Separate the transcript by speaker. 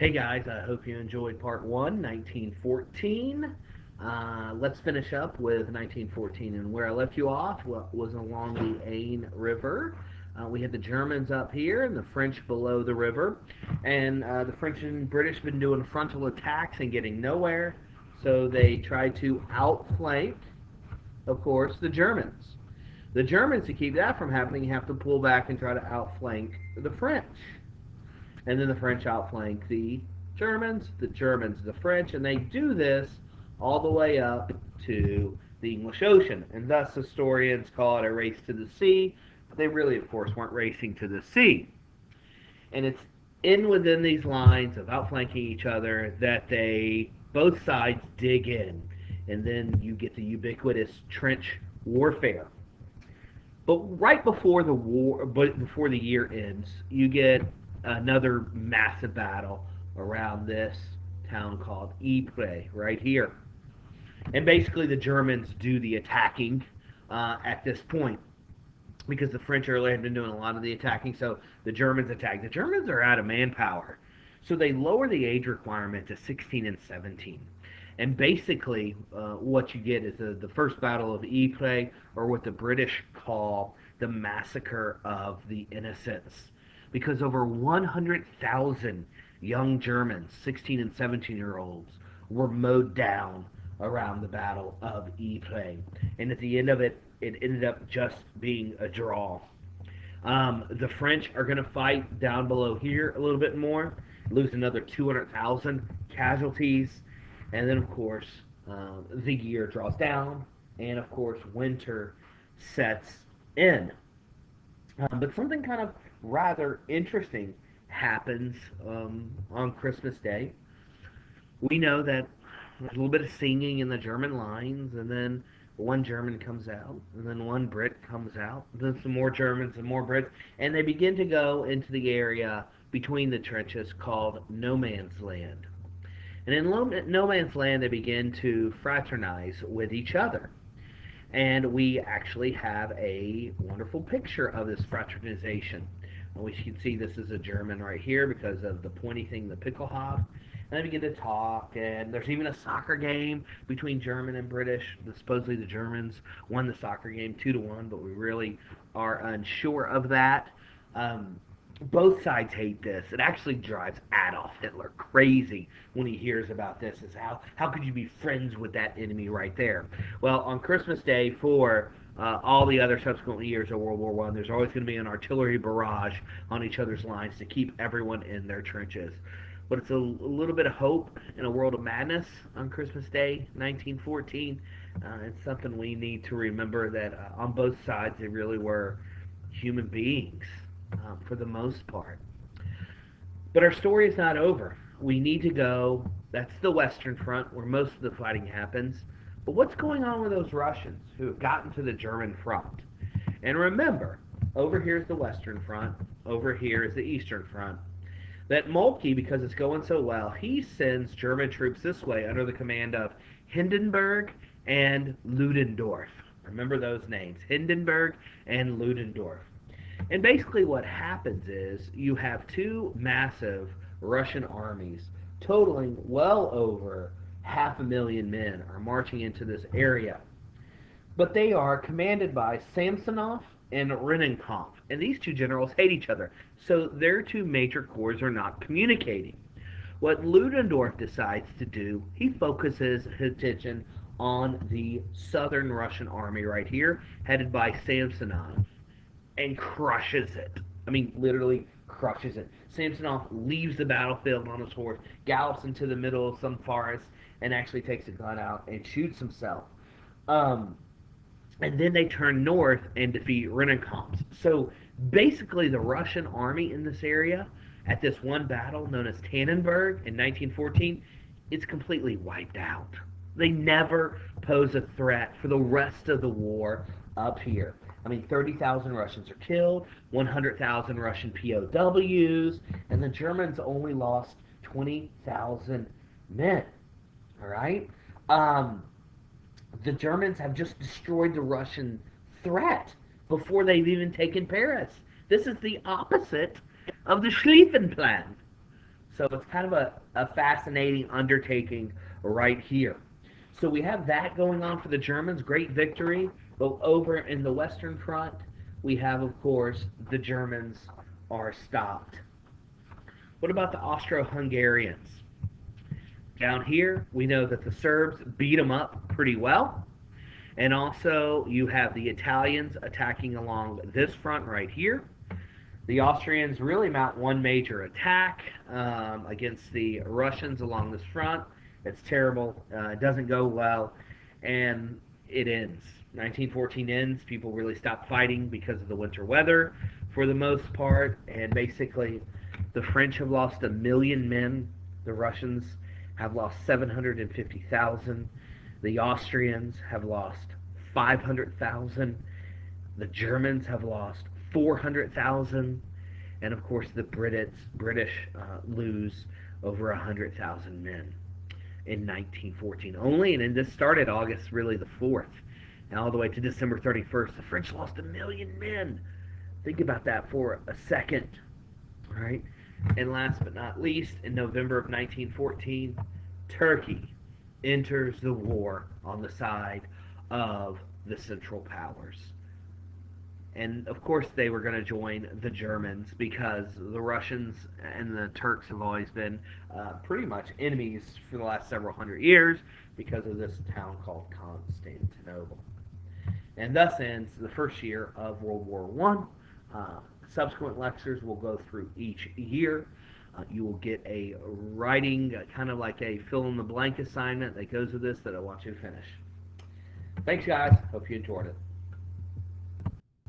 Speaker 1: Hey guys, I hope you enjoyed part one, 1914. Let's finish up with 1914, and where I left you off was along the Aisne River. We had the Germans up here and the French below the river, and the French and British been doing frontal attacks and getting nowhere, so they tried to outflank, of course, the Germans. The Germans, to keep that from happening, have to pull back and try to outflank the French. And then the French outflank the Germans the French, and they do this all the way up to the English Ocean. And thus historians call it a race to the sea, but they really, of course, weren't racing to the sea. And it's in within these lines of outflanking each other that they both sides dig in, and then you get the ubiquitous trench warfare. But right before the war, but before the year ends, you get another massive battle around this town called Ypres, right here. And basically, the Germans do the attacking at this point because the French earlier had been doing a lot of the attacking. So the Germans attack. The Germans are out of manpower, so they lower the age requirement to 16 and 17. And basically, what you get is the First Battle of Ypres, or what the British call the Massacre of the Innocents, because over 100,000 young Germans, 16 and 17-year-olds, were mowed down around the Battle of Ypres. And at the end of it, it ended up just being a draw. The French are going to fight down below here a little bit more, lose another 200,000 casualties, and then, of course, the year draws down, and, of course, winter sets in. But something kind of rather interesting happens on Christmas Day. We know that there's a little bit of singing in the German lines, and then one German comes out, and then one Brit comes out, and then some more Germans and more Brits, and they begin to go into the area between the trenches called No Man's Land. And in No Man's Land, they begin to fraternize with each other. And we actually have a wonderful picture of this fraternization. And we can see this is a German right here because of the pointy thing, the Pickelhaus. And they begin to talk, and there's even a soccer game between German and British. Supposedly the Germans won the soccer game 2-1, but we really are unsure of that. Both sides hate this. It actually drives Adolf Hitler crazy when he hears about this. Is how could you be friends with that enemy right there? Well, on Christmas Day for all the other subsequent years of World War One, there's always going to be an artillery barrage on each other's lines to keep everyone in their trenches. But it's a little bit of hope in a world of madness on Christmas Day, 1914. It's something we need to remember that on both sides they really were human beings for the most part. But our story is not over. We need to go. That's the Western Front where most of the fighting happens. But what's going on with those Russians who have gotten to the German front? And remember, over here is the Western Front, over here is the Eastern Front. That Moltke, because it's going so well, he sends German troops this way under the command of Hindenburg and Ludendorff. Remember those names, Hindenburg and Ludendorff. And basically, what happens is you have two massive Russian armies, totaling well over 500,000 men, are marching into this area. But they are commanded by Samsonov and Rennenkampf. And these two generals hate each other. So their two major corps are not communicating. What Ludendorff decides to do, he focuses his attention on the southern Russian army right here, headed by Samsonov, and crushes it. I mean, literally crushes it. Samsonov leaves the battlefield on his horse, gallops into the middle of some forest, and actually takes a gun out and shoots himself. Um, and then they turn north and defeat Rennenkampf. So basically, the Russian army in this area, at this one battle known as Tannenberg in 1914, it's completely wiped out. They never pose a threat for the rest of the war up here. I mean, 30,000 Russians are killed, 100,000 Russian POWs, and the Germans only lost 20,000 men. All right? Um, the Germans have just destroyed the Russian threat before they've even taken Paris. This is the opposite of the Schlieffen Plan. So it's kind of a fascinating undertaking right here. So we have that going on for the Germans, great victory. But over in the Western Front, we have, of course, the Germans are stopped. What about the Austro-Hungarians? Down here, we know that the Serbs beat them up pretty well. And also, you have the Italians attacking along this front right here. The Austrians really mount one major attack against the Russians along this front. It's terrible. It doesn't go well, and it ends. 1914 ends. People really stop fighting because of the winter weather for the most part, and basically, the French have lost 1,000,000 men. The Russians have lost 750,000. The Austrians have lost 500,000. The Germans have lost 400,000, and of course the British lose over 100,000 men in 1914 only. And then this started August really the 4th, and all the way to December 31st, the French lost 1,000,000 men. Think about that for a second, right? And last but not least, in November of 1914, Turkey enters the war on the side of the Central Powers. And of course, they were going to join the Germans because the Russians and the Turks have always been pretty much enemies for the last several hundred years because of this town called Constantinople. And thus ends the first year of World War One. Subsequent lectures will go through each year. You will get a writing, kind of like a fill in the blank assignment that goes with this that I want you to finish. Thanks, guys. Hope you enjoyed it.